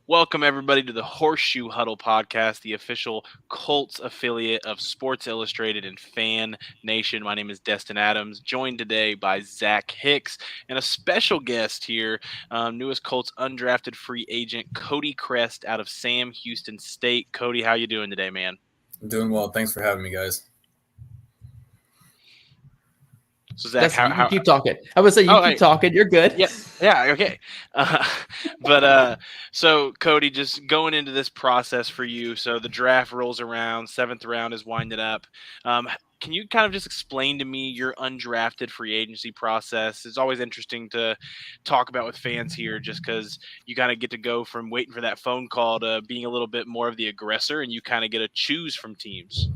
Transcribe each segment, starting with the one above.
Welcome, everybody, to the Horseshoe Huddle podcast, the official Colts affiliate of Sports Illustrated and Fan Nation. My name is Destin Adams, joined today by Zach Hicks, and a special guest here, newest Colts undrafted free agent Cody Chrest out of Sam Houston State. Cody, how you doing today, man? I'm doing well. Thanks for having me, guys. So, Zach, You can keep talking. I would say keep talking. You're good. Yeah, okay. So Cody, just going into this process for you. So the draft rolls around, 7th round is winding up. Can you kind of just explain to me your undrafted free agency process? It's always interesting to talk about with fans here, just because you kind of get to go from waiting for that phone call to being a little bit more of the aggressor, and you kind of get to choose from teams.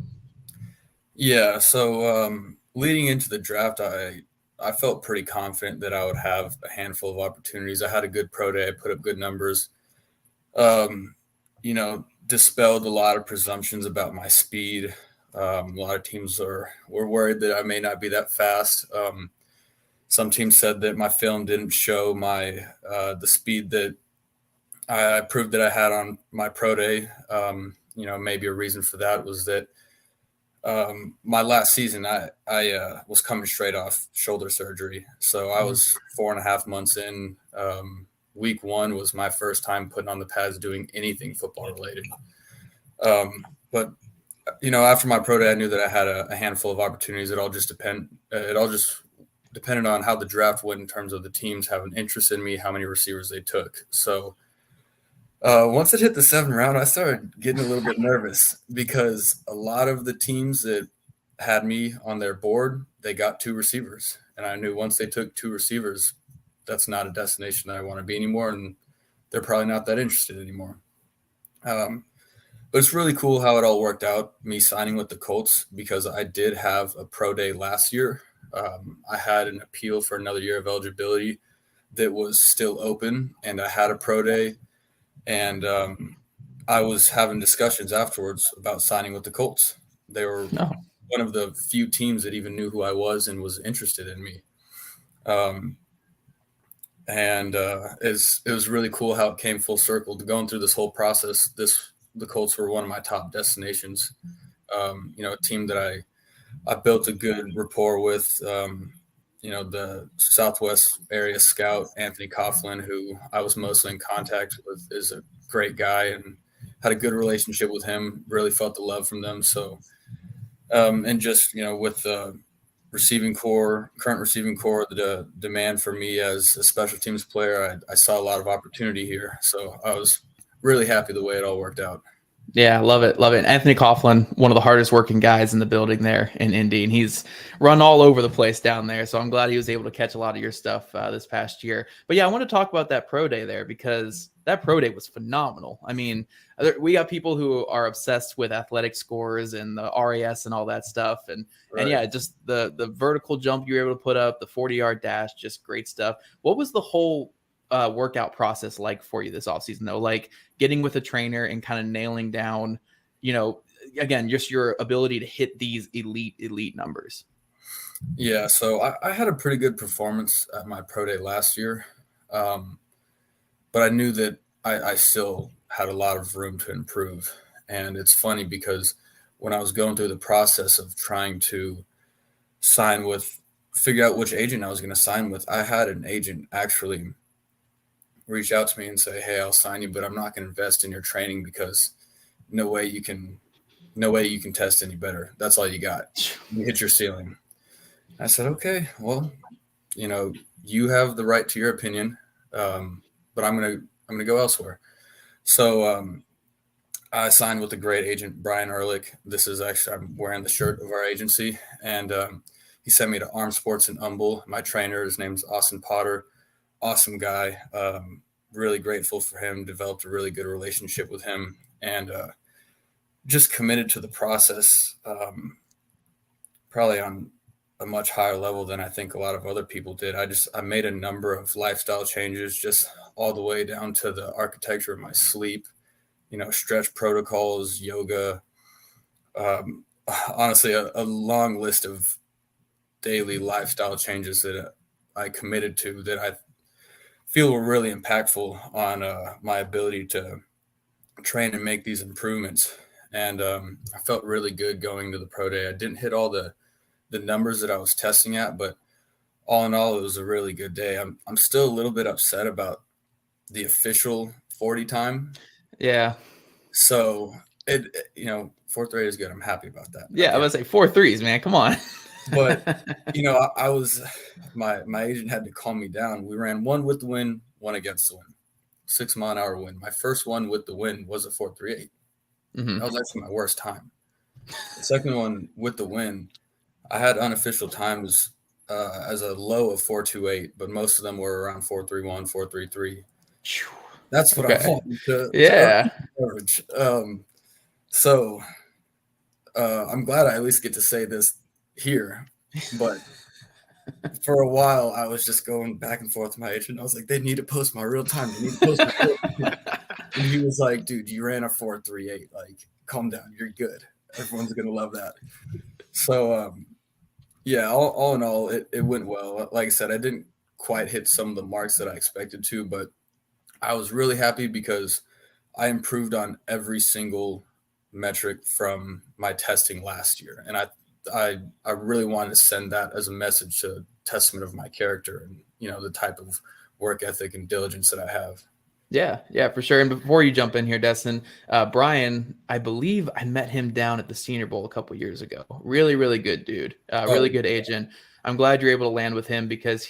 Yeah, so leading into the draft, I felt pretty confident that I would have a handful of opportunities. I had a good pro day. I put up good numbers. Dispelled a lot of presumptions about my speed. A lot of teams were worried that I may not be that fast. Some teams said that my film didn't show the speed that I proved that I had on my pro day. Maybe a reason for that was that my last season, I was coming straight off shoulder surgery. So I was 4.5 months in. Week 1 was my first time putting on the pads doing anything football related. But after my pro day, I knew that I had a handful of opportunities. It all just depended on how the draft went in terms of the teams having interest in me, how many receivers they took. So once it hit the 7th round, I started getting a little bit nervous because a lot of the teams that had me on their board, they got 2 receivers. And I knew once they took 2 receivers, that's not a destination that I want to be anymore. And they're probably not that interested anymore. But it's really cool how it all worked out, me signing with the Colts, because I did have a pro day last year. I had an appeal for another year of eligibility that was still open, and I had a pro day. And I was having discussions afterwards about signing with the Colts. They were one of the few teams that even knew who I was and was interested in me. It was really cool how it came full circle. Going through this whole process, the Colts were one of my top destinations. A team that I built a good rapport with. The Southwest area scout, Anthony Coughlin, who I was mostly in contact with, is a great guy and had a good relationship with him, really felt the love from them. So, with the current receiving core, the demand for me as a special teams player, I saw a lot of opportunity here. So I was really happy the way it all worked out. Yeah, love it. Love it. Anthony Coughlin, one of the hardest working guys in the building there in Indy, and he's run all over the place down there. So I'm glad he was able to catch a lot of your stuff this past year. But yeah, I want to talk about that pro day there because that pro day was phenomenal. I mean, we got people who are obsessed with athletic scores and the RAS and all that stuff. And yeah, just the vertical jump you were able to put up, the 40-yard dash, just great stuff. What was the whole workout process like for you this offseason though? Like getting with a trainer and kind of nailing down, again, just your ability to hit these elite numbers. Yeah. So I had a pretty good performance at my pro day last year. But I knew that I still had a lot of room to improve. And it's funny because when I was going through the process of trying to figure out which agent I was going to sign with, I had an agent actually reach out to me and say, "Hey, I'll sign you, but I'm not going to invest in your training because no way you can test any better. That's all you got. You hit your ceiling." I said, "Okay, well, you have the right to your opinion, but I'm gonna go elsewhere." So I signed with a great agent, Brian Ehrlich. This is actually, I'm wearing the shirt of our agency, and he sent me to Arm Sports in Humble. My trainer, his name's Austin Potter. Awesome guy. Really grateful for him. Developed a really good relationship with him, and just committed to the process. Probably on a much higher level than I think a lot of other people did. I made a number of lifestyle changes, just all the way down to the architecture of my sleep, stretch protocols, yoga, honestly, a long list of daily lifestyle changes that I committed to that feel were really impactful on my ability to train and make these improvements. And I felt really good going to the pro day. I didn't hit all the numbers that I was testing at, but all in all, it was a really good day. I'm still a little bit upset about the official 40 time. Yeah. So it 4.38 is good. I'm happy about that. Yeah, I was gonna say 4 threes, man. Come on. But I was my agent had to calm me down. We ran one with the wind, one against the wind, 6 mile an hour wind. My first one with the wind was a 4.38. Mm-hmm. That was actually my worst time. The second one with the wind, I had unofficial times as a low of 4.28, but most of them were around 4.31, 4.33. That's what I wanted to average. So I'm glad I at least get to say this here, but for a while I was just going back and forth with my agent. I was like, they need to post my real time. They need to post my real time. And he was like, dude, you ran a 4.38. Like, calm down. You're good. Everyone's going to love that. So, yeah, all in all, it went well. Like I said, I didn't quite hit some of the marks that I expected to, but I was really happy because I improved on every single metric from my testing last year. And I really wanted to send that as a message, to testament of my character and, the type of work ethic and diligence that I have. Yeah, for sure. And before you jump in here, Destin, Brian, I believe I met him down at the Senior Bowl a couple years ago. Really, really good dude. Really good agent. I'm glad you're able to land with him because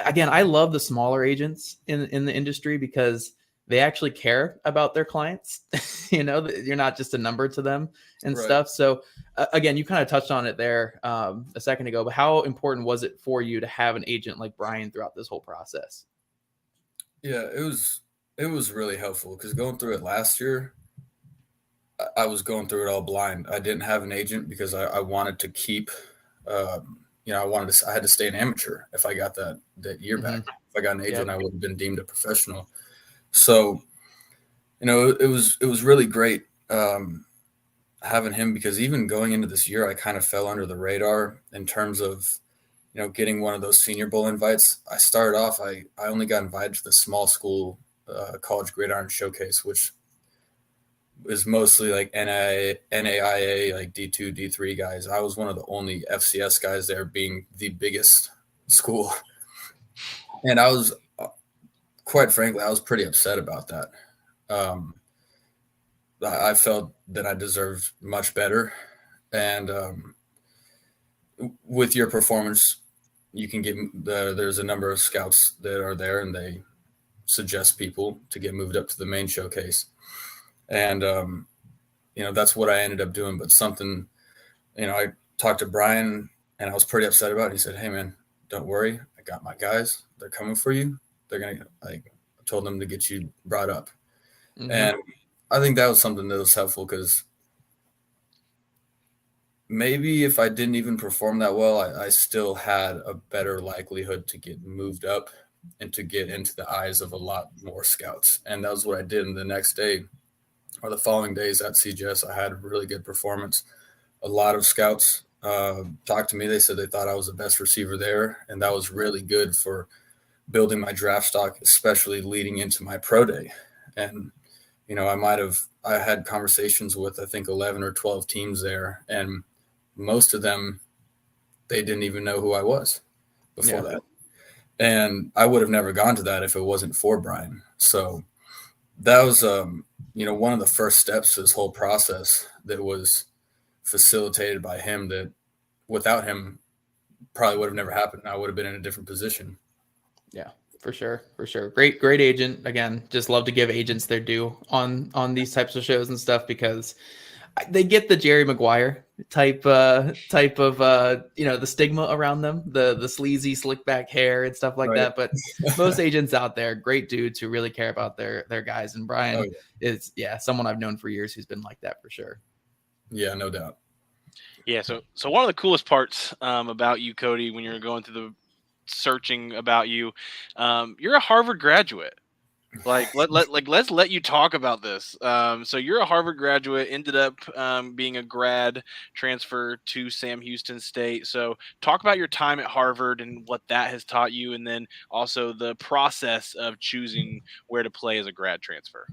again, I love the smaller agents in the industry because they actually care about their clients. You're not just a number to them and stuff. So again, you kind of touched on it there a second ago, but how important was it for you to have an agent like Brian throughout this whole process? Yeah, it was really helpful because going through it last year, I was going through it all blind. I didn't have an agent because I wanted to keep, I had to stay an amateur if I got that year back. If I got an agent, I would have been deemed a professional. So, it was really great having him because even going into this year, I kind of fell under the radar in terms of getting one of those Senior Bowl invites. I started off, I only got invited to the small school college gridiron showcase, which is mostly like NAIA, like D2, D3 guys. I was one of the only FCS guys there, being the biggest school. And I was, quite frankly, I was pretty upset about that. I felt that I deserved much better. And with your performance, you can get there's a number of scouts that are there and they suggest people to get moved up to the main showcase. And, that's what I ended up doing. But something, I talked to Brian and I was pretty upset about it. He said, hey man, don't worry. I got my guys. They're coming for you. They're going to, I told them to get you brought up. Mm-hmm. And I think that was something that was helpful because maybe if I didn't even perform that well, I still had a better likelihood to get moved up and to get into the eyes of a lot more scouts. And that was what I did. And the next day or the following days at CGS, I had a really good performance. A lot of scouts talked to me. They said they thought I was the best receiver there. And that was really good for building my draft stock, especially leading into my pro day. And, I had conversations with, I think, 11 or 12 teams there. And most of them, they didn't even know who I was before that. And I would have never gone to that if it wasn't for Brian. So that was, one of the first steps to this whole process that was facilitated by him, that without him probably would have never happened. I would have been in a different position. Yeah, for sure. Great agent. Again, just love to give agents their due on these types of shows and stuff because they get the Jerry Maguire type of the stigma around them, the sleazy slick back hair and stuff like that. But most agents out there, great dudes who really care about their guys. And Brian is someone I've known for years who's been like that for sure. Yeah, no doubt. Yeah. So one of the coolest parts about you, Cody, when you're going through the searching about you, you're a Harvard graduate. Let's let you talk about this. So you're a Harvard graduate, ended up being a grad transfer to Sam Houston State. So talk about your time at Harvard and what that has taught you, and then also the process of choosing where to play as a grad transfer.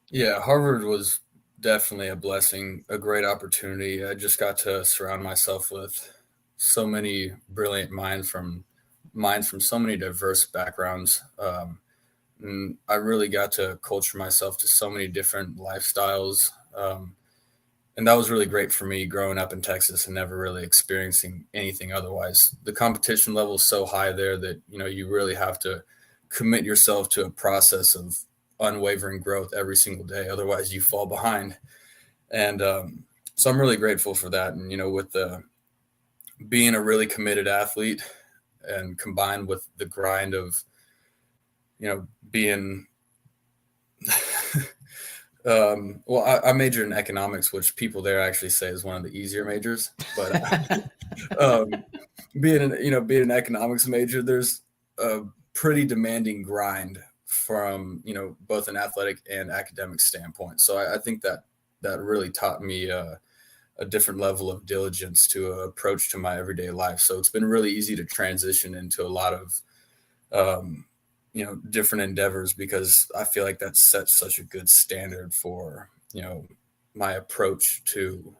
Yeah, Harvard was definitely a blessing, a great opportunity. I just got to surround myself with so many brilliant minds from so many diverse backgrounds. And I really got to culture myself to so many different lifestyles. And that was really great for me growing up in Texas and never really experiencing anything otherwise. The competition level is so high there that, you really have to commit yourself to a process of unwavering growth every single day. Otherwise you fall behind. And so I'm really grateful for that. And, with being a really committed athlete and combined with the grind of, being I majored in economics, which people there actually say is one of the easier majors, but being an economics major, there's a pretty demanding grind from, both an athletic and academic standpoint. So I think that really taught me a different level of diligence to approach to my everyday life. So it's been really easy to transition into a lot of, different endeavors because I feel like that sets such a good standard for, my approach to,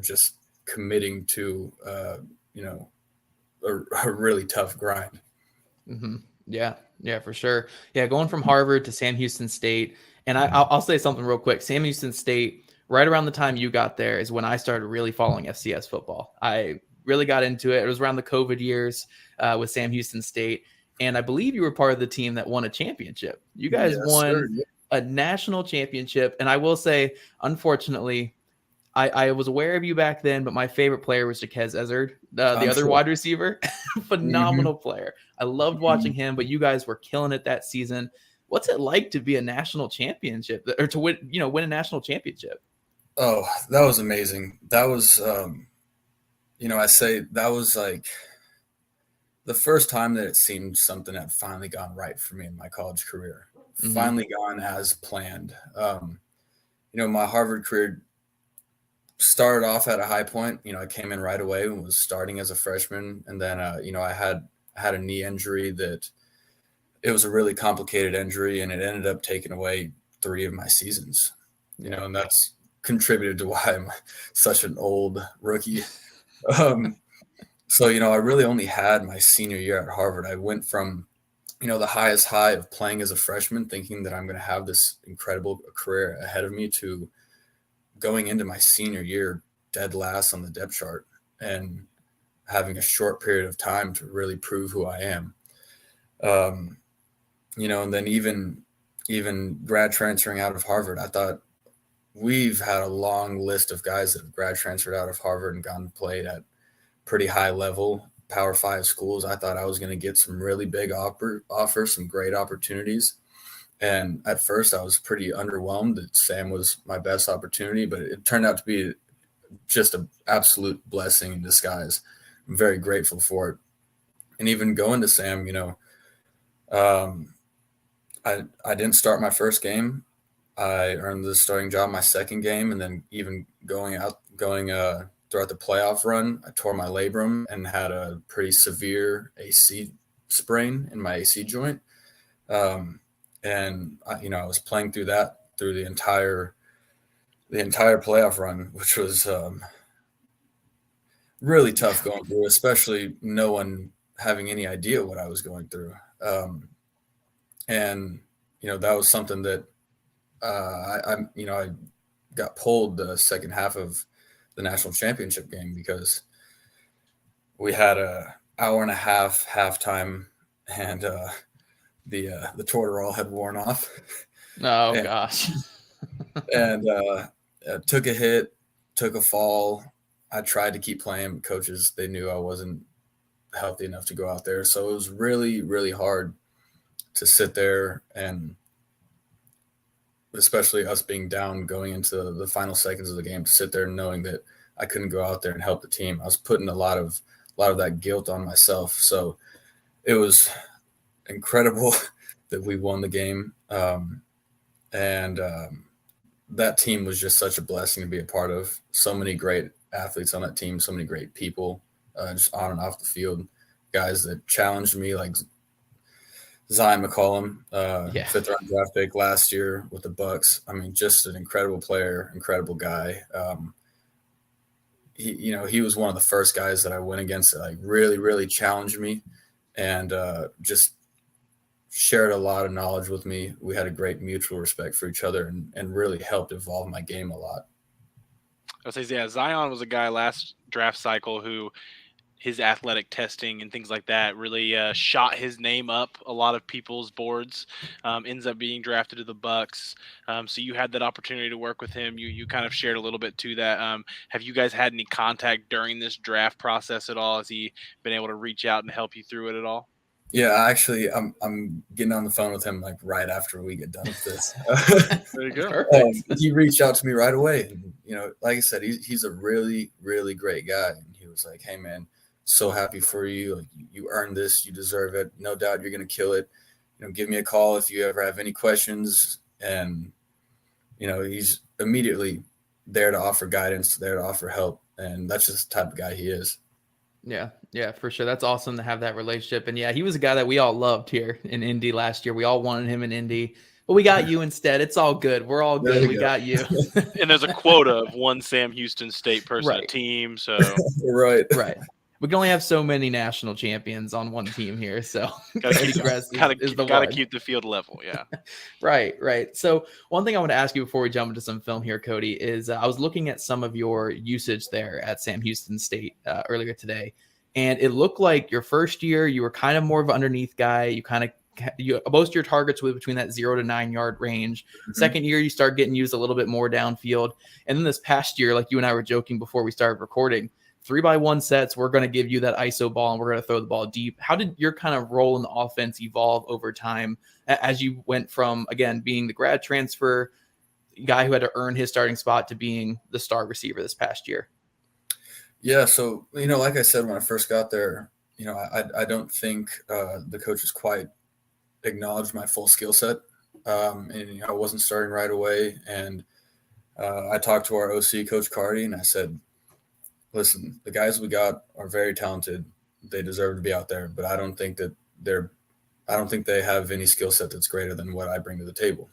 just committing to, a really tough grind. Mm-hmm. Yeah, for sure. Yeah, going from Harvard to Sam Houston State. And I'll say something real quick. Sam Houston State, right around the time you got there is when I started really following FCS football. I really got into it. It was around the COVID years with Sam Houston State. And I believe you were part of the team that won a championship. You guys won a national championship. And I will say, unfortunately, I was aware of you back then, but my favorite player was Jaquez Ezzard, the other wide receiver. Phenomenal player. I loved watching him, but you guys were killing it that season. What's it like to be a national championship or to win a national championship? Oh, that was amazing. That was, I say that was like the first time that it seemed something had finally gone right for me in my college career, finally gone as planned. My Harvard career started off at a high point. I came in right away and was starting as a freshman. And then, I had a knee injury that it was a really complicated injury and it ended up taking away 3 of my seasons, and that's contributed to why I'm such an old rookie. So, I really only had my senior year at Harvard. I went from, the highest high of playing as a freshman, thinking that I'm going to have this incredible career ahead of me, to going into my senior year dead last on the depth chart and having a short period of time to really prove who I am. And then even grad transferring out of Harvard, I thought we've had a long list of guys that have grad transferred out of Harvard and gone and played at pretty high level Power 5 schools. I thought I was going to get some really big offers, some great opportunities. And at first I was pretty underwhelmed that Sam was my best opportunity, but it turned out to be just an absolute blessing in disguise. I'm very grateful for it. And even going to Sam, I didn't start my first game. I earned the starting job my second game, and then even going throughout the playoff run, I tore my labrum and had a pretty severe AC sprain in my AC joint. And I was playing through the entire playoff run, which was really tough going through, especially no one having any idea what I was going through. And that was something that I got pulled the second half of the national championship game because we had a hour and a half halftime, and the Tortorol had worn off. Oh, gosh. And took a hit, took a fall. I tried to keep playing. Coaches, they knew I wasn't healthy enough to go out there. So it was really, really hard to sit there, and especially us being down going into the final seconds of the game, to sit there knowing that I couldn't go out there and help the team. I was putting a lot of that guilt on myself. So it was incredible that we won the game. That team was just such a blessing to be a part of. So many great athletes on that team, so many great people, just on and off the field. Guys that challenged me, like Zion McCollum, 5th round draft pick last year with the Bucks. I mean, just an incredible player, incredible guy. He was one of the first guys that I went against that like really, really challenged me, and just shared a lot of knowledge with me. We had a great mutual respect for each other, and really helped evolve my game a lot. I would say, yeah, Zion was a guy last draft cycle who his athletic testing and things like that really shot his name up a lot of people's boards. Ends up being drafted to the Bucks. So you had that opportunity to work with him. You kind of shared a little bit to that. Have you guys had any contact during this draft process at all? Has he been able to reach out and help you through it at all? Yeah, actually, I'm getting on the phone with him like right after we get done with this. There you go. He reached out to me right away. And, like I said, he's a really, really great guy. And he was like, "Hey, man, so happy for you. Like, you earned this. You deserve it. No doubt you're going to kill it. Give me a call if you ever have any questions." And, he's immediately there to offer guidance, there to offer help. And that's just the type of guy he is. Yeah, for sure. That's awesome to have that relationship. And yeah, he was a guy that we all loved here in Indy last year. We all wanted him in Indy, but we got you instead. It's all good. We're all good. We got you. And there's a quota of one Sam Houston State person a team. So right. We can only have so many national champions on one team here. So gotta keep the field level. Yeah. Right. So one thing I want to ask you before we jump into some film here, Cody, is I was looking at some of your usage there at Sam Houston State earlier today. And it looked like your first year, you were kind of more of an underneath guy. Most of your targets were between that 0 to 9 yard range. Mm-hmm. Second year, you start getting used a little bit more downfield. And then this past year, like you and I were joking before we started recording, 3x1 sets, we're going to give you that ISO ball and we're going to throw the ball deep. How did your kind of role in the offense evolve over time as you went from, again, being the grad transfer guy who had to earn his starting spot to being the star receiver this past year? Yeah, so, like I said, when I first got there, I don't think the coaches quite acknowledged my full skill set. And I wasn't starting right away. And I talked to our OC, Coach Cardi, and I said, "Listen, the guys we got are very talented. They deserve to be out there, but I don't think they have any skill set that's greater than what I bring to the table."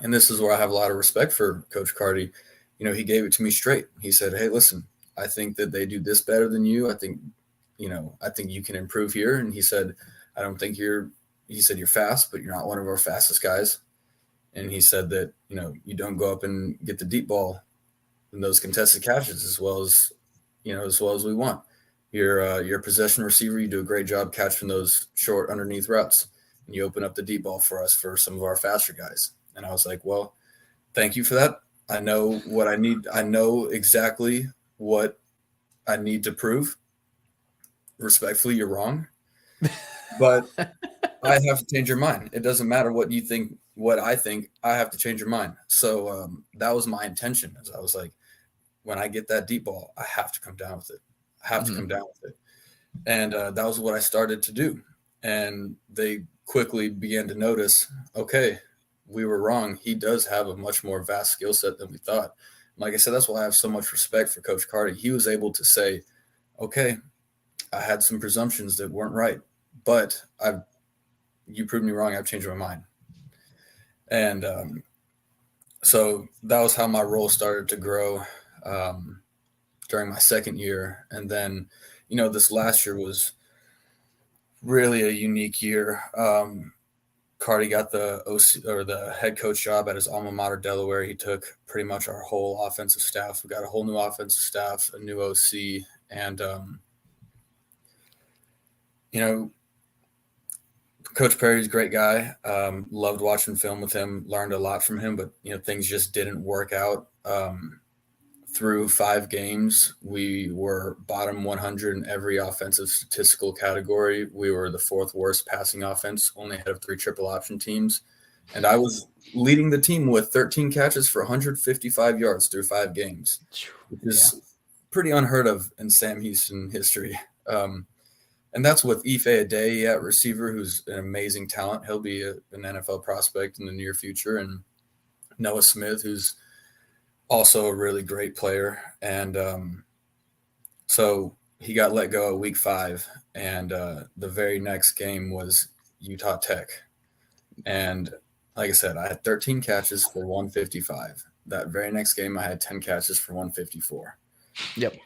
And this is where I have a lot of respect for Coach Cardi. He gave it to me straight. He said, "Hey, listen, I think that they do this better than you. I think you can improve here." And he said, "You're fast, but you're not one of our fastest guys." And he said that, you don't go up and get the deep ball in those contested catches as well as we want. You're a possession receiver. You do a great job catching those short underneath routes, and you open up the deep ball for us for some of our faster guys. And I was like, "Well, thank you for that. I know what I need. I know exactly what I need to prove. Respectfully, you're wrong, but I have to change your mind. It doesn't matter what you think, what I think. I have to change your mind." So that was my intention. As I was like, when I get that deep ball, I have to come down with it. And that was what I started to do. And they quickly began to notice, okay, we were wrong. He does have a much more vast skill set than we thought. Like I said, that's why I have so much respect for Coach Cardi. He was able to say, "Okay, I had some presumptions that weren't right, but you proved me wrong. I've changed my mind." And so that was how my role started to grow during my second year. And then, this last year was really a unique year. Cardi got the OC or the head coach job at his alma mater, Delaware. He took pretty much our whole offensive staff. We got a whole new offensive staff, a new OC, and Coach Perry's a great guy. Loved watching film with him. Learned a lot from him, but things just didn't work out. Through 5 games, we were bottom 100 in every offensive statistical category. We were the 4th worst passing offense, only ahead of 3 triple option teams. And I was leading the team with 13 catches for 155 yards through 5 games, which is pretty unheard of in Sam Houston history. And that's with Ife Adey at receiver, who's an amazing talent. He'll be an NFL prospect in the near future. And Noah Smith, who's also a really great player. And so he got let go at week 5. And the very next game was Utah Tech. And like I said, I had 13 catches for 155. That very next game, I had 10 catches for 154. Yep.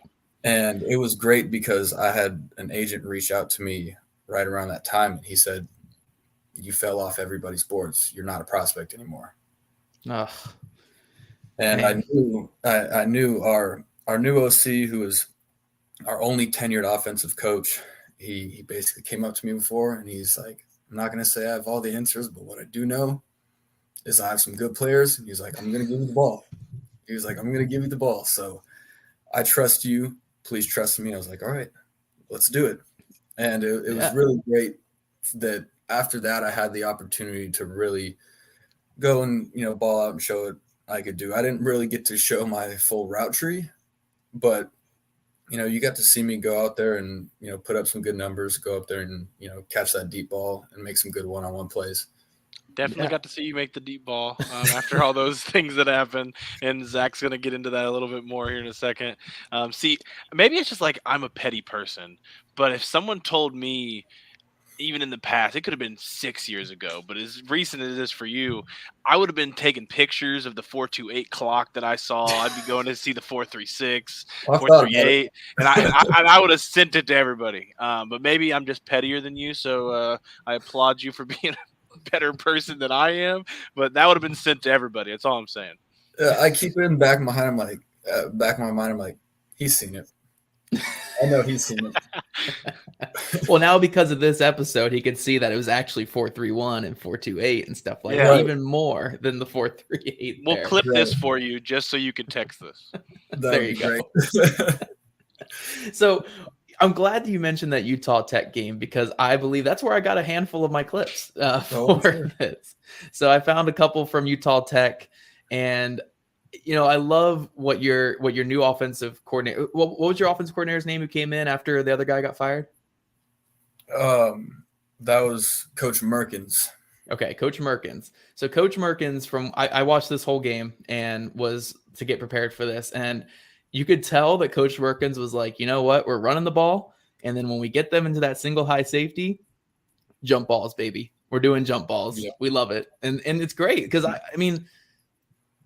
And it was great because I had an agent reach out to me right around that time. And he said, you fell off everybody's boards. You're not a prospect anymore. Ugh, and man. I knew our new OC, who was our only tenured offensive coach, he basically came up to me before and he's like, I'm not going to say I have all the answers, but what I do know is I have some good players. And he's like, I'm going to give you the ball. He was like, I'm going to give you the ball. So I trust you. Please trust me. I was like, all right, let's do it. And it was really great that after that, I had the opportunity to really go and, ball out and show what I could do. I didn't really get to show my full route tree, but, you got to see me go out there and, put up some good numbers, go up there and, catch that deep ball and make some good one-on-one plays. Definitely got to see you make the deep ball after all those things that happened. And Zach's going to get into that a little bit more here in a second. See, maybe it's just like I'm a petty person, but if someone told me, even in the past, it could have been 6 years ago, but as recent as it is for you, I would have been taking pictures of the 4.28 clock that I saw. I'd be going to see the 4.36, 4.38, and I would have sent it to everybody. But maybe I'm just pettier than you, so I applaud you for being a better person than I am. But that would have been sent to everybody. That's all I'm saying. I keep it in the back of my mind. I'm like, he's seen it. I know he's seen it. Well, now because of this episode, he could see that it was actually 4.31 and 4.28 and stuff like that, even more than the 4.38. We'll clip this for you just so you can text this. There you go. So I'm glad that you mentioned that Utah Tech game because I believe that's where I got a handful of my clips for this. So I found a couple from Utah Tech, and I love what your new offensive coordinator. What was your offensive coordinator's name who came in after the other guy got fired? That was Coach Merkins. Okay, Coach Merkins. So Coach Merkins I watched this whole game and was to get prepared for this, and you could tell that Coach Merkins was like, you know what, we're running the ball, and then when we get them into that single high safety, jump balls, baby. We're doing jump balls. Yep. We love it, and it's great because I mean.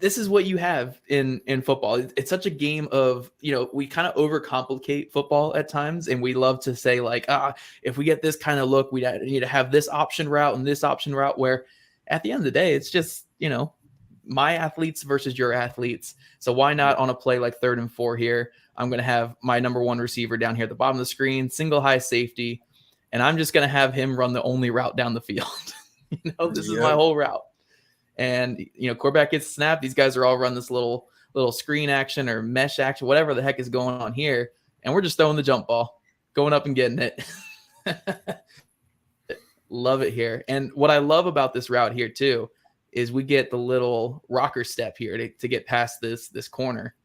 This is what you have in football. It's such a game of, we kind of overcomplicate football at times. And we love to say like, if we get this kind of look, we need to have this option route and this option route, where at the end of the day, it's just, my athletes versus your athletes. So why not on a play like 3rd and 4 here? I'm going to have my number 1 receiver down here at the bottom of the screen, single high safety. And I'm just going to have him run the only route down the field. This is my whole route. And, quarterback gets snapped. These guys are all run this little screen action or mesh action, whatever the heck is going on here. And we're just throwing the jump ball, going up and getting it. Love it here. And what I love about this route here, too, is we get the little rocker step here to get past this corner.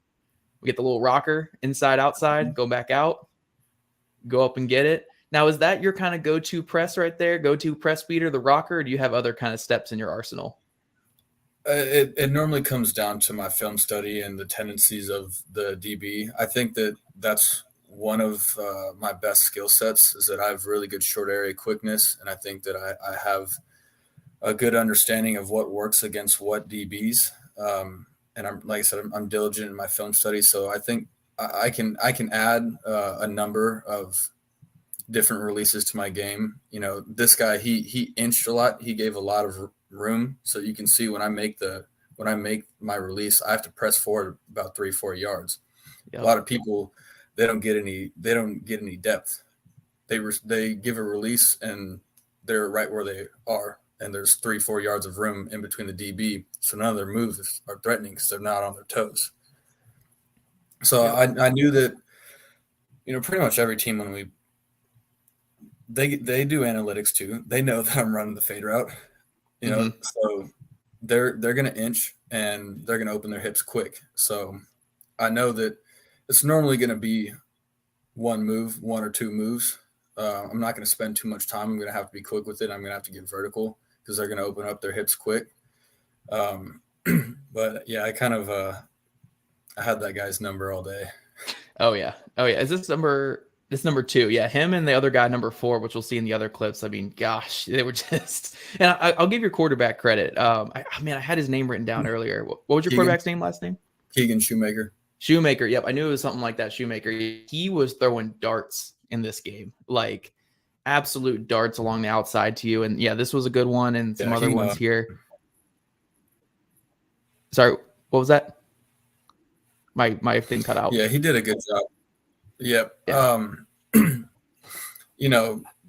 We get the little rocker inside, outside, go back out, go up and get it. Now, is that your kind of go-to press right there, go-to press beater, the rocker, or do you have other kind of steps in your arsenal? It normally comes down to my film study and the tendencies of the DB. I think that's one of my best skill sets is that I have really good short area quickness, and I think that I have a good understanding of what works against what DBs. And I'm diligent in my film study, so I think I can add a number of different releases to my game. This guy he inched a lot. He gave a lot of room, so you can see when I make my release, I have to press forward about 3-4 yards. Yep. A lot of people they don't get any depth. They give a release and they're right where they are, and there's 3-4 yards of room in between the DB, so none of their moves are threatening because they're not on their toes. So I knew that pretty much every team when they do analytics too, they know that I'm running the fade route. So they're going to inch and they're going to open their hips quick. So I know that it's normally going to be one or two moves. I'm not going to spend too much time. I'm going to have to be quick with it. I'm going to have to get vertical because they're going to open up their hips quick. But yeah, I had that guy's number all day. Oh yeah. Is this number 2? Yeah, him and the other guy, number 4, which we'll see in the other clips. I mean, gosh, they were just. And I'll give your quarterback credit. I had his name written down earlier. What was your quarterback's last name? Keegan Shoemaker. Shoemaker. Yep, I knew it was something like that. Shoemaker. He was throwing darts in this game, like absolute darts along the outside to you. And yeah, this was a good one, and some other ones here. Sorry, what was that? My thing cut out. Yeah, he did a good job. Yep. Yeah.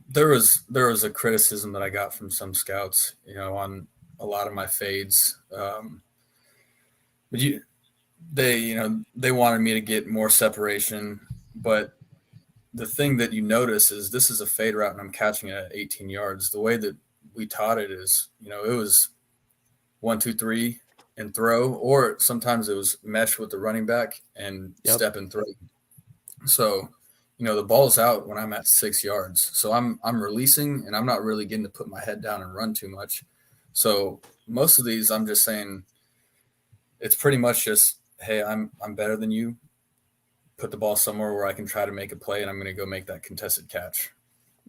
There was a criticism that I got from some scouts, on a lot of my fades. But they wanted me to get more separation. But the thing that you notice is this is a fade route and I'm catching it at 18 yards. The way that we taught it is, it was 1, 2, 3 and throw, or sometimes it was mesh with the running back and step and throw. So, the ball's out when I'm at 6 yards. So I'm releasing and I'm not really getting to put my head down and run too much. So most of these, I'm just saying it's pretty much just, hey, I'm better than you. Put the ball somewhere where I can try to make a play and I'm going to go make that contested catch.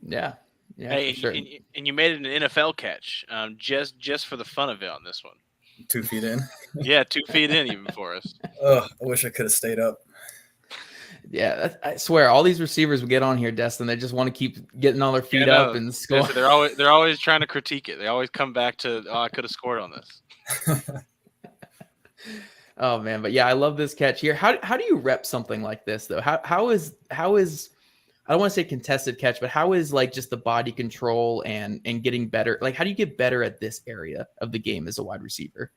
Yeah. Yeah. Hey, for sure. and you made it an NFL catch, just for the fun of it on this one. 2 feet in. Yeah, 2 feet in even for us. Oh, I wish I could have stayed up. Yeah, I swear, all these receivers we get on here, Destin, they just want to keep getting all their feet up and score. They're always trying to critique it. They always come back to, I could have scored on this. Oh man, but yeah, I love this catch here. How do you rep something like this though? How is I don't want to say contested catch, but how is like just the body control and getting better? Like, how do you get better at this area of the game as a wide receiver?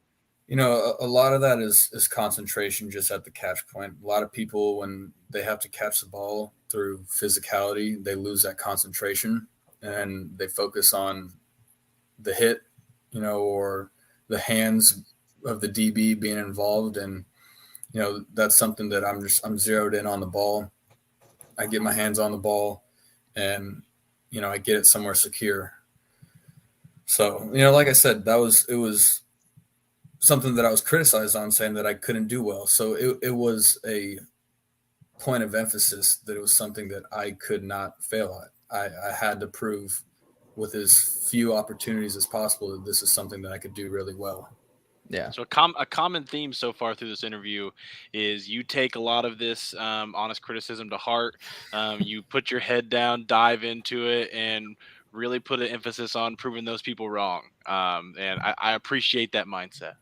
A lot of that is concentration just at the catch point. A lot of people, when they have to catch the ball through physicality, they lose that concentration and they focus on the hit, or the hands of the DB being involved. And, that's something that I'm zeroed in on the ball. I get my hands on the ball and, I get it somewhere secure. So, like I said, it was something that I was criticized on, saying that I couldn't do well. So it was a point of emphasis that it was something that I could not fail at. I had to prove with as few opportunities as possible that this is something that I could do really well. Yeah. So a common theme so far through this interview is you take a lot of this honest criticism to heart. You put your head down, dive into it, and really put an emphasis on proving those people wrong. And I appreciate that mindset.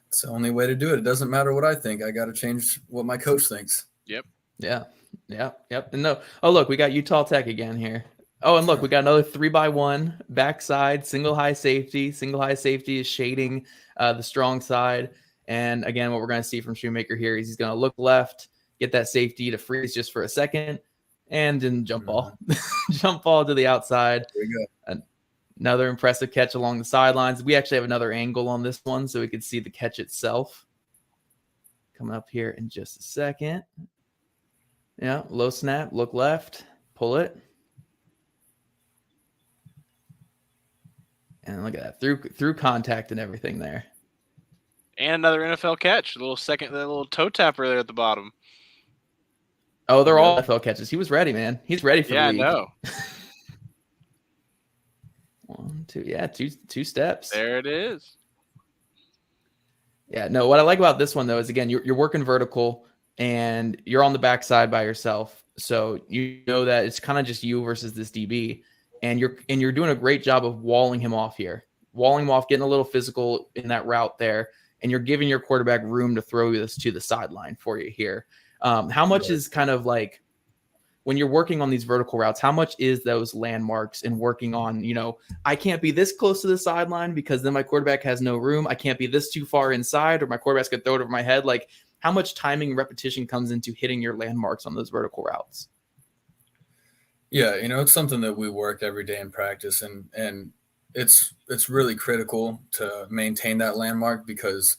It's the only way to do it. It doesn't matter what I think. I got to change what my coach thinks. Yep. Yeah. Yep. And no. Oh, look, we got Utah Tech again here. Oh, and look, we got another 3-by-1 backside, single high safety. Single high safety is shading the strong side. And again, what we're going to see from Shoemaker here is he's going to look left, get that safety to freeze just for a second, and then jump ball. Jump ball to the outside. There you go. Another impressive catch along the sidelines. We actually have another angle on this one so we can see the catch itself. Coming up here in just a second. Yeah, low snap, look left, pull it. And look at that, through contact and everything there. And another NFL catch, the little toe tapper there at the bottom. Oh, they're all NFL catches. He was ready, man. He's ready for the league. Yeah, I know. 1, 2, yeah, two steps. There it is. Yeah, no, what I like about this one, though, is, again, you're working vertical, and you're on the backside by yourself. So you know that it's kind of just you versus this DB, and you're doing a great job of walling him off here. Walling him off, getting a little physical in that route there, and you're giving your quarterback room to throw this to the sideline for you here. How much is kind of like, when you're working on these vertical routes, how much is those landmarks and working on, I can't be this close to the sideline because then my quarterback has no room. I can't be this too far inside or my quarterback's going to throw it over my head. Like, how much timing and repetition comes into hitting your landmarks on those vertical routes? Yeah, it's something that we work every day in practice, and it's really critical to maintain that landmark because,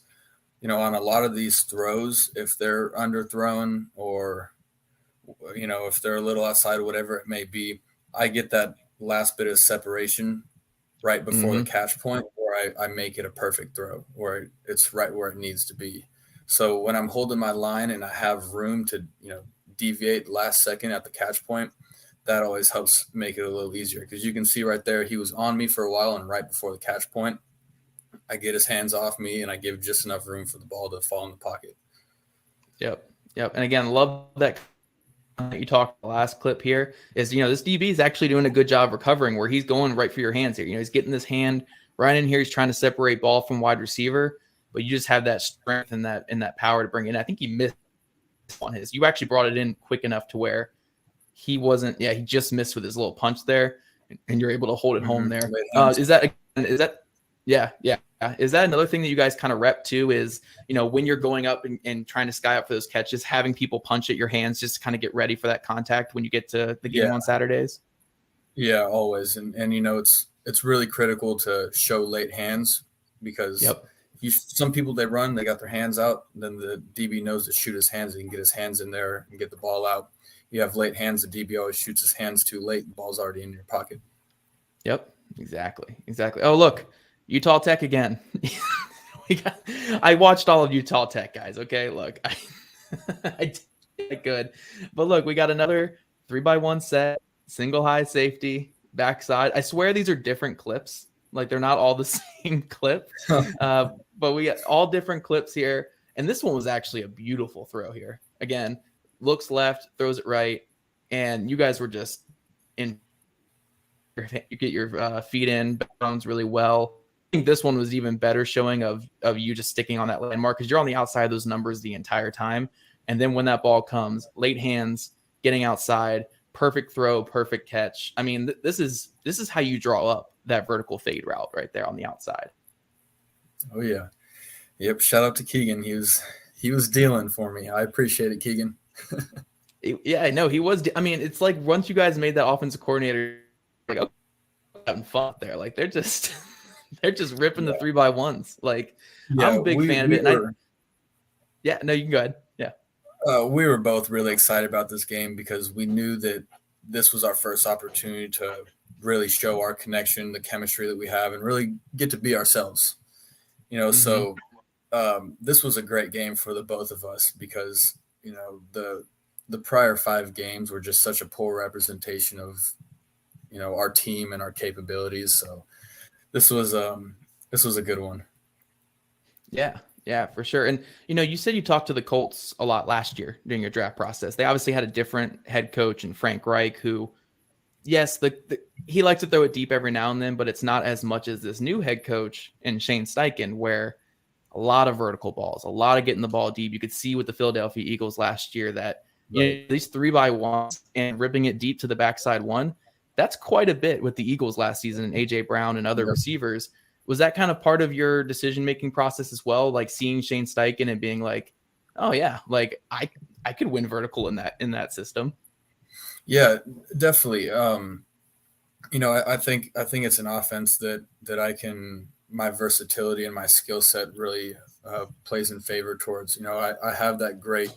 on a lot of these throws, if they're underthrown or, if they're a little outside, whatever it may be, I get that last bit of separation right before the Mhm. catch point, where I make it a perfect throw, where it's right where it needs to be. So when I'm holding my line and I have room to, deviate last second at the catch point, that always helps make it a little easier, because you can see right there, he was on me for a while, and right before the catch point, I get his hands off me and I give just enough room for the ball to fall in the pocket. Yep. Yep. And again, love that you talked the last clip here is, this DB is actually doing a good job recovering, where he's going right for your hands here. He's getting this hand right in here. He's trying to separate ball from wide receiver, but you just have that strength and that power to bring it in. I think he missed on his. You actually brought it in quick enough to where he wasn't. Yeah, he just missed with his little punch there, and you're able to hold it home there. Is that? Yeah. Is that another thing that you guys kind of rep too? Is, when you're going up and trying to sky up for those catches, having people punch at your hands just to kind of get ready for that contact when you get to the game on Saturdays? Yeah, always. And it's really critical to show late hands, because some people, they run, they got their hands out, then the DB knows to shoot his hands. He can get his hands in there and get the ball out. You have late hands, the DB always shoots his hands too late, the ball's already in your pocket. Yep, exactly. Oh, look, Utah Tech again. I watched all of Utah Tech, guys. Okay, look, I did good, but look, we got another 3x1 set, single high safety, backside. I swear these are different clips. Like, they're not all the same clip, but we got all different clips here. And this one was actually a beautiful throw here. Again, looks left, throws it right, and you guys were just in. You get your feet in bounds really well. I think this one was even better showing of you just sticking on that landmark, because you're on the outside of those numbers the entire time. And then when that ball comes, late hands, getting outside, perfect throw, perfect catch. I mean, this is how you draw up that vertical fade route right there on the outside. Oh yeah. Yep. Shout out to Keegan. He was dealing for me. I appreciate it, Keegan. Yeah, no, he was. I mean, it's like once you guys made that offensive coordinator, like, oh, having fun there. Like, they're just ripping the 3x1s. Like, I'm a big fan of it. You can go ahead. Yeah. We were both really excited about this game, because we knew that this was our first opportunity to really show our connection, the chemistry that we have, and really get to be ourselves. So this was a great game for the both of us, because, the prior 5 games were just such a poor representation of, our team and our capabilities. So this was a good one. Yeah, for sure. And, you said you talked to the Colts a lot last year during your draft process. They obviously had a different head coach in Frank Reich, who, yes, he likes to throw it deep every now and then, but it's not as much as this new head coach in Shane Steichen, where a lot of vertical balls, a lot of getting the ball deep. You could see with the Philadelphia Eagles last year that these 3x1s and ripping it deep to the backside one, that's quite a bit with the Eagles last season and AJ Brown and other receivers. Was that kind of part of your decision-making process as well? Like seeing Shane Steichen and being like, oh yeah, like I could win vertical in that system. Yeah, definitely. I think it's an offense that I can, my versatility and my skill set really plays in favor towards. I have that great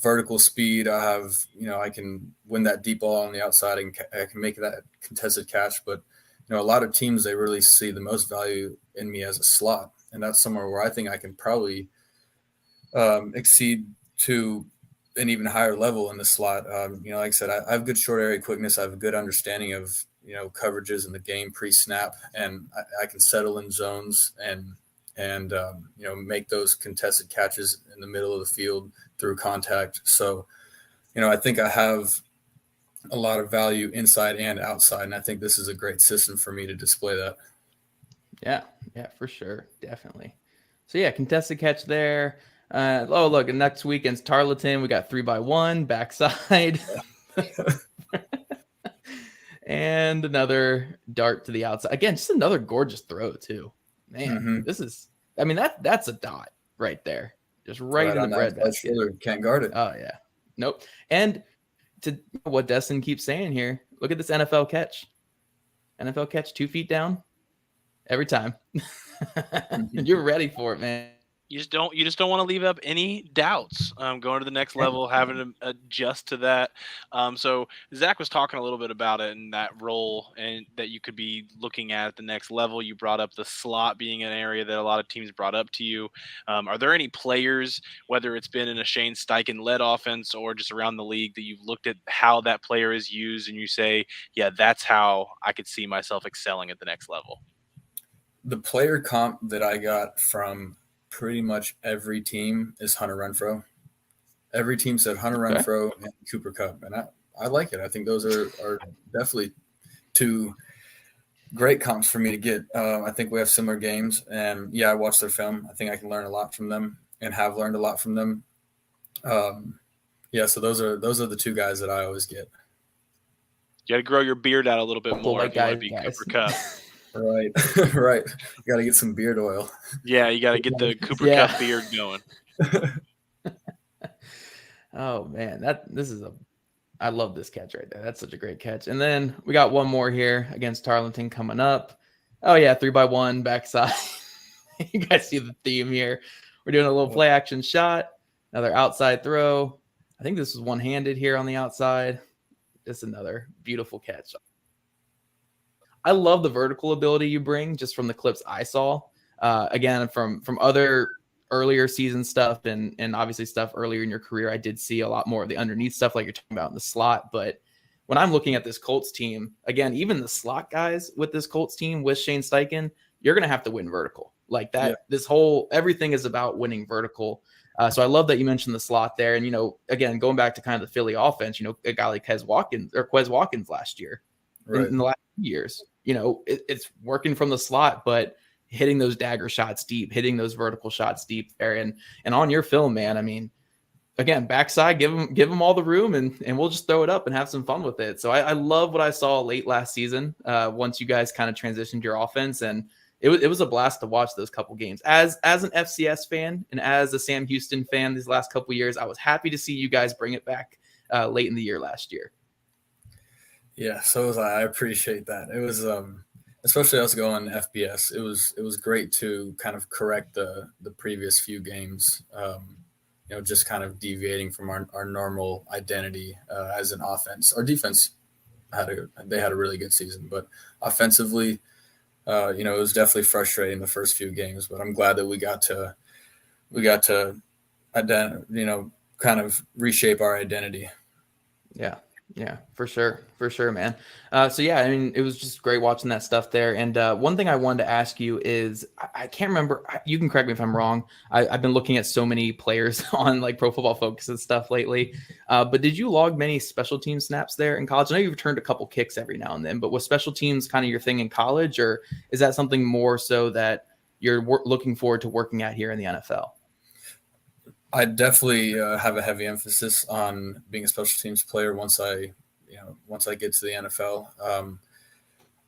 vertical speed. I have, I can win that deep ball on the outside, and I can make that contested catch. But a lot of teams, they really see the most value in me as a slot, and that's somewhere where I think I can probably exceed to an even higher level in the slot. Like I said, I have good short area quickness. I have a good understanding of, coverages in the game pre-snap, and I can settle in zones and make those contested catches in the middle of the field through contact. So, I think I have a lot of value inside and outside, and I think this is a great system for me to display that. Yeah, for sure. Definitely. So yeah, contested catch there. Look, next weekend's Tarleton. We got 3x1 backside. And another dart to the outside. Again, just another gorgeous throw too. Man, This is, that's a dot right there. Just right in the breadbasket. Can't guard it. Oh yeah. Nope. And to what Destin keeps saying here, look at this NFL catch. 2 feet down every time. You're ready for it, man. You just don't want to leave up any doubts going to the next level, having to adjust to that. So Zach was talking a little bit about it and that role and that you could be looking at the next level. You brought up the slot being an area that a lot of teams brought up to you. Are there any players, whether it's been in a Shane Steichen led offense or just around the league, that you've looked at how that player is used and you say, yeah, that's how I could see myself excelling at the next level? The player comp that I got from pretty much every team is Hunter Renfrow. Every team said Hunter Renfrow and Cooper Kupp, and I like it. I think those are definitely two great comps for me to get. I think we have similar games, and yeah, I watched their film. I think I can learn a lot from them and have learned a lot from them. Yeah, so those are the two guys that I always get. You got to grow your beard out a little bit more if you want to be guys. Cooper Kupp. Right, right. You got to get some beard oil. Yeah, you got to get the Cooper Kupp beard going. Oh man, I love this catch right there. That's such a great catch. And then we got one more here against Tarleton coming up. Oh yeah, 3x1 backside. You guys see the theme here. We're doing a little play action shot, another outside throw. I think this is one-handed here on the outside. Just another beautiful catch. I love the vertical ability you bring just from the clips I saw. Again, from other earlier season stuff and obviously stuff earlier in your career, I did see a lot more of the underneath stuff like you're talking about in the slot. But when I'm looking at this Colts team, again, even the slot guys with this Colts team with Shane Steichen, you're going to have to win vertical like that. Yeah. This whole everything is about winning vertical. So I love that you mentioned the slot there. And, again, going back to kind of the Philly offense, a guy like Quez Watkins last year, right. in the last few years, it's working from the slot, but hitting those dagger shots deep, hitting those vertical shots deep there. And on your film, man, I mean, again, backside, give them all the room and we'll just throw it up and have some fun with it. So I love what I saw late last season once you guys kind of transitioned your offense. And it was a blast to watch those couple games. As an FCS fan and as a Sam Houston fan these last couple years, I was happy to see you guys bring it back late in the year last year. Yeah, so was I. I appreciate that. It was especially us going FBS. It was great to kind of correct the previous few games. Just kind of deviating from our normal identity as an offense. Our defense had a really good season, but offensively, it was definitely frustrating the first few games. But I'm glad that we got to kind of reshape our identity. Yeah, for sure, man. So yeah, I mean, it was just great watching that stuff there. And one thing I wanted to ask you is, I can't remember. You can correct me if I'm wrong. I've been looking at so many players on like Pro Football Focus and stuff lately. But did you log many special team snaps there in college? I know you've returned a couple kicks every now and then, but was special teams kind of your thing in college, or is that something more so that you're looking forward to working at here in the NFL? I definitely have a heavy emphasis on being a special teams player once I get to the NFL.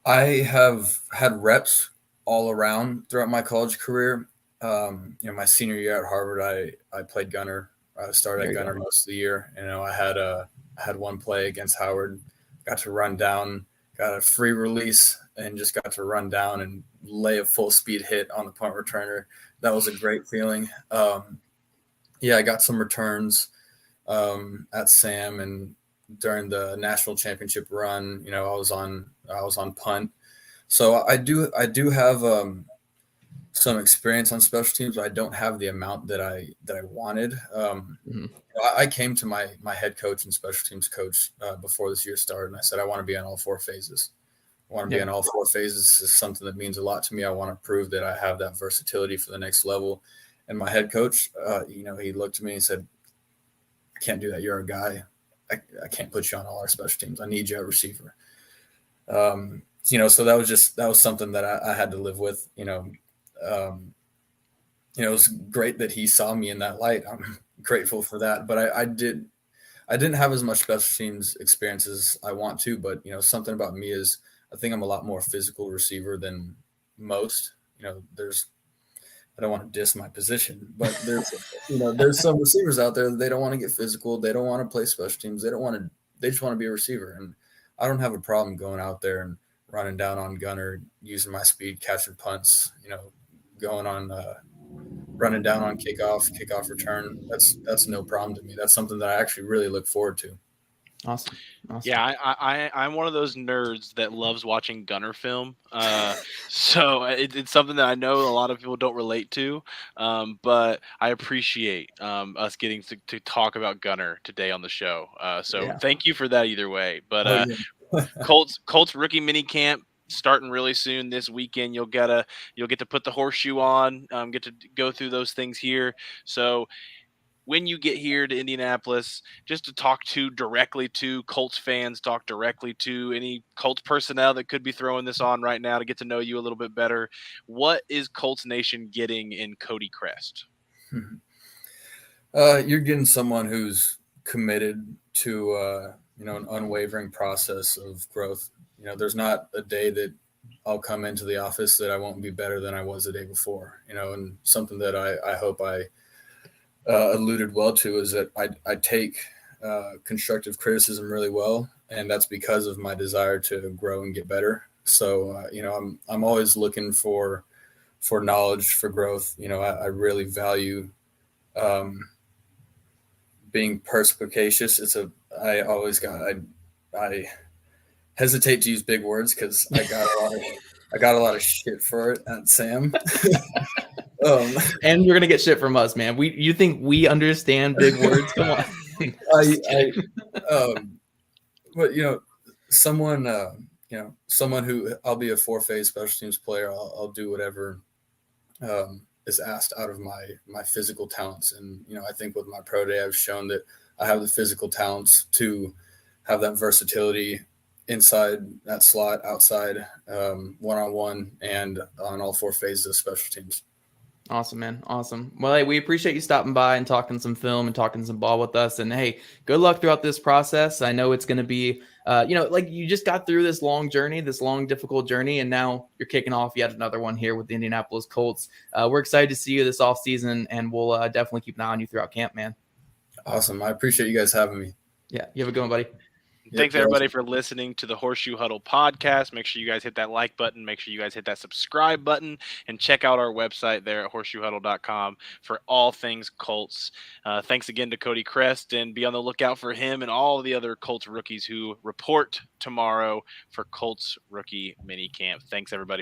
I have had reps all around throughout my college career. My senior year at Harvard, I played gunner. I started at gunner most of the year. I had one play against Howard, got to run down, got a free release, and just got to run down and lay a full speed hit on the punt returner. That was a great feeling. Yeah, I got some returns at Sam, and during the national championship run, I was on punt. So I do have some experience on special teams, but I don't have the amount that I wanted. I came to my head coach and special teams coach before this year started, and I said I want to be on all four phases. I want to be on all four phases. This is something that means a lot to me. I want to prove that I have that versatility for the next level. And my head coach, he looked at me and said, I can't do that. You're a guy. I can't put you on all our special teams. I need you at receiver. So that was something that I had to live with. It was great that he saw me in that light. I'm grateful for that. But I didn't have as much special teams experience as I want to. But, something about me is I think I'm a lot more physical receiver than most. I don't want to diss my position, but there's some receivers out there that they don't want to get physical. They don't want to play special teams. They just want to be a receiver. And I don't have a problem going out there and running down on gunner, using my speed, catching punts, going on running down on kickoff return, that's no problem to me. That's something that I actually really look forward to. Awesome. Yeah, I'm one of those nerds that loves watching gunner film. So it's something that I know a lot of people don't relate to, but I appreciate us getting to talk about gunner today on the show. So Yeah. thank you for that either way. But Oh, yeah. Colts rookie mini camp starting really soon this weekend. You'll get to put the horseshoe on, get to go through those things here. So when you get here to Indianapolis, just to talk directly to Colts fans, talk directly to any Colts personnel that could be throwing this on right now to get to know you a little bit better. What is Colts Nation getting in Cody Chrest? You're getting someone who's committed to an unwavering process of growth. There's not a day that I'll come into the office that I won't be better than I was the day before. And something that I hope I alluded well to is that I take constructive criticism really well, and that's because of my desire to grow and get better. So I'm always looking for knowledge, for growth. I really value being perspicacious. I hesitate to use big words because I got a lot of shit for it at Sam. And you're gonna get shit from us, man. You think we understand big words? Come on. But someone who, I'll be a four-phase special teams player. I'll do whatever is asked out of my physical talents, and I think with my pro day, I've shown that I have the physical talents to have that versatility inside that slot, outside, one-on-one, and on all four phases of special teams. Awesome, man. Awesome. Well, hey, we appreciate you stopping by and talking some film and talking some ball with us. And hey, good luck throughout this process. I know it's going to be, like you just got through this long journey, this long, difficult journey, and now you're kicking off yet another one here with the Indianapolis Colts. We're excited to see you this offseason, and we'll definitely keep an eye on you throughout camp, man. Awesome. I appreciate you guys having me. Yeah, you have a good one, buddy. Thanks, everybody, for listening to the Horseshoe Huddle podcast. Make sure you guys hit that like button. Make sure you guys hit that subscribe button and check out our website there at horseshoehuddle.com for all things Colts. Thanks again to Cody Chrest, and be on the lookout for him and all the other Colts rookies who report tomorrow for Colts rookie mini camp. Thanks, everybody.